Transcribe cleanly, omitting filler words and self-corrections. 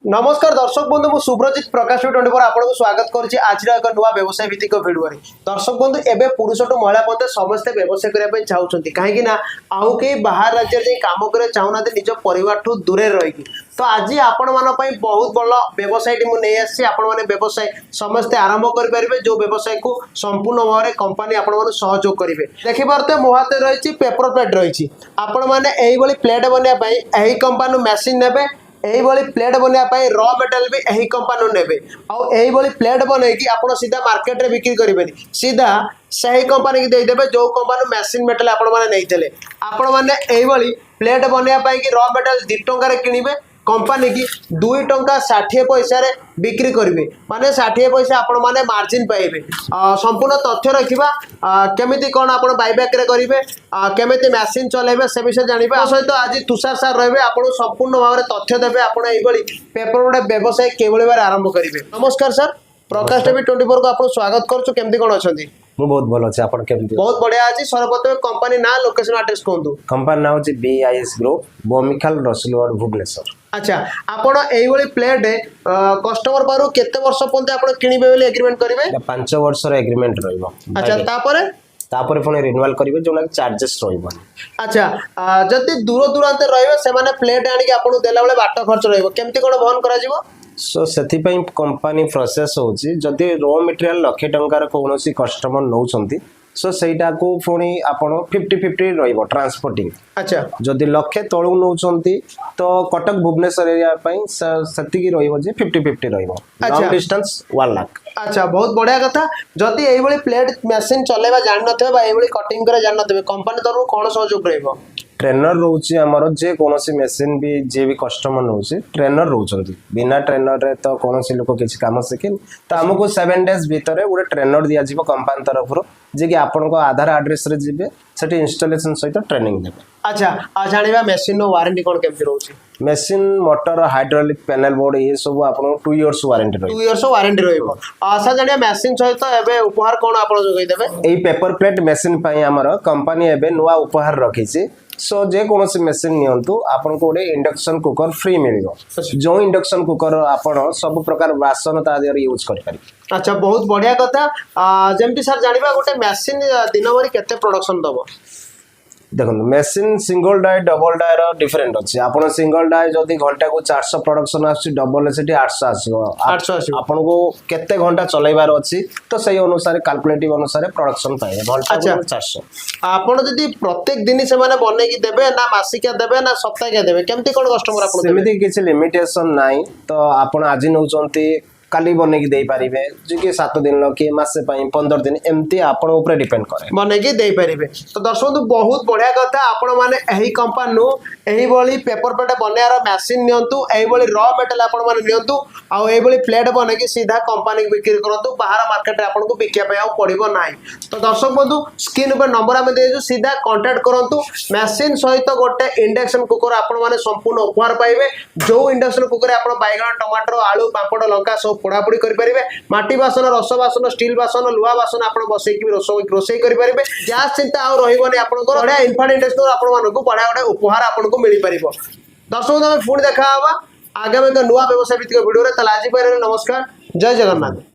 नमस्कार दर्शक बंधु मु सुब्रजित प्रकाश 24 आपको स्वागत करुच्ची आज एक नुआ व्यवसाय भित्तिक भिडियो दर्शक बंधु एवं पुरुष टू महिला पर्यंत समस्ते व्यवसाय करने चाहते कहीं आउ कई बाहर राज्य जाए कम करने चाहूना निज परिवार ठू दूरे रही तो आज आपण मान बहुत बड़ व्यवसाय मुझे आपण मैंने व्यवसाय समस्ते आरंभ करेंगे जो व्यवसाय को संपूर्ण भाव में कंपनी आपण सहयोग करेंगे देखिए मो हाथ रही पेपर प्लेट रही आपण मैंने प्लेट बनवाई कंपनी मेसीन ने यही प्लेट बनवाई र मेटाल भी यही कंपनी नेबे आउ प्लेट बनईकि आप सीधा मार्केट रे बिक्री करेंगे सीधा सही कंपनी की देदेवे जो कंपनी मेसीन मेटाल आपण मैंने यही प्लेट बनवाई कि र मेटाल 2 टंकार किणवे कंपनी की 2 टंका 60 पैसा बिक्री करेंगे माने 60 पैसा आपण माने मार्जिन पाइबे संपूर्ण तथ्य रखा केमिति कौन आप बाइबैक करेंगे केमिति मेसीन चलेबे से विषय जानवे सहित आज तुषार सार रहे आपको संपूर्ण भाव में तथ्य देवे आप पेपर गोटे व्यवसाय केवल बार आरंभ करेंगे। नमस्कार सर प्रकाश टीवी 24 को आप स्वागत करुँ केमती कौन अच्छा मु बहुत भल अच्छे आपण केमती बहुत बढ़िया अच्छी सर्वप्रथम कंपनी ना लोकेशन एड्रेस कहतु कंपनी ना होची बीआईएस ग्रुप बोमिखाल रसुलगढ़ भुवनेश्वर। अच्छा आपण एई प्लेट कस्टमर पारु केते वर्ष पर्यंत आपण किनिबे बोली एग्रीमेंट करिवे 5 वर्ष रो एग्रीमेंट रहइबो। अच्छा तापर पुणी रिन्यूअल करेंगे जो चार्जेस रही। अच्छा जदि दूर दूरांत रहिबे से माने प्लेट आनिक आपन देला बेले बाट खर्च रहइबो केमती कोन बहन करा जिवो सो से कंपनी प्रोसेस होची जदि रॉ मटेरियल लक्षे टंकार कौन कस्टमर नौकरी सो सहीटा को पुणी आपण 50-50 रहिबो ट्रांसपोर्टिंग। अच्छा जदि लक्षे तळु नौकरी तो कटक भुवनेश्वर एरिया सेतिकी रहिबो जे 50-50 रहिबो लॉन्ग डिस्टेंस 1 लाख। अच्छा बहुत बढ़िया कथा जदि यही प्लेट मेसीन चलेबा जान नथिबे यही कटिंग करे जान नथिबे कंपनी तरफ कोन सहयोग रहइबो ट्रेनर रोचे आमर जे कौन मेसीन भी जे भी कस्टमर नौ ट्रेनर रोचंती बिना ट्रेनर रे तो कौन लोक किसी काम शिखे तो आमको 7 डेज भितर गोटे ट्रेनर दि जाव कंपनी तरफ जे कि आपण आधार एड्रेस रे जिबे सेठी इंस्टॉलेशन सहित ट्रेनिंग देबे। अच्छा जानिबा मेसीन नो वारंटी कोन केमति रहउची machine motor hydraulic panel board ये सब आपण 2 इयर्स वारंटी रही 2 इयर्स वारंटी रहइबो। आशा जानिया मेसीन सहित एबे उपहार कोन आपण जोगै देबे एई पेपर प्लेट मेसीन पई हमर कंपनी एबे नुवा उपहार रखिछि सो जे कौन मेसीन नियंतु आपन को गोटे इंडक्शन कुकर फ्री मिलिबो जो इंडक्शन कुकर आपण सब प्रकार बासन ता देर यूज करि पारि। अच्छा बहुत बढ़िया कथा जेमती सर जानिबा गोटे मेसीन दिन भरी केते प्रोडक्शन दबो देखो machine single die double die रो डिफरेंट अछि आपण सिंगल डाई जदी घंटा को 400 प्रोडक्शन आछि डबल सेठी 800 आसीबो 800 आसीबो आपण को केते घंटा चलाइबार अछि तो सही अनुसार कैलकुलेटिव अनुसार प्रोडक्शन पाए घंटा को 400 आपण जदी प्रत्येक दिन से माने बने की देबे ना मासिका देबे ना सप्ताहिक देबे केमती कोन कस्टमर आपण सेमिति किछि लिमिटेशन नाही तो आपण आज नउचंती काली बने की दे पारिबे जे कि 7 दिन कि मासे पई 15 दिन एमती आपण ऊपर डिपेंड करे बने की दे पारिबे। तो दर्शक बहुत बढ़िया कथा आपण माने एही कंपनी नु एही बोली पेपर प्लेट बनायार मशीन नियंतु एही बोली रॉ मेटल आपण माने नियंतु आ एही बोली प्लेट बने की सीधा कंपनी की बिक्री करंतु बाहर मार्केट रे आपण को बिकिया पे आ पड़िबो नाही। तो दर्शक बंधु स्क्रीन पर नंबर हम देजु सीधा कांटेक्ट करंतु मशीन सहित गोटे इंडक्शन कुकर आपण माने संपूर्ण उपहार पाइबे जो इंडक्शन कुकर आपण बैगन टमाटर आलू पापड़ लंका सब पोड़ापोड़ी करेंगे माटी बासन रस बासन स्टील बासन लुहा बासन आप बसैकी रोषे करेंगे गैस चिंता आउ रही बढ़िया इनफाट इंडक्शन आपको बढ़िया गोटे उपहार आपको मिल पार। दर्शक आम पुणी देखा आगामी एक नुआ व्यवसाय भित्तिक भिडियो आज नमस्कार जय जगन्नाथ।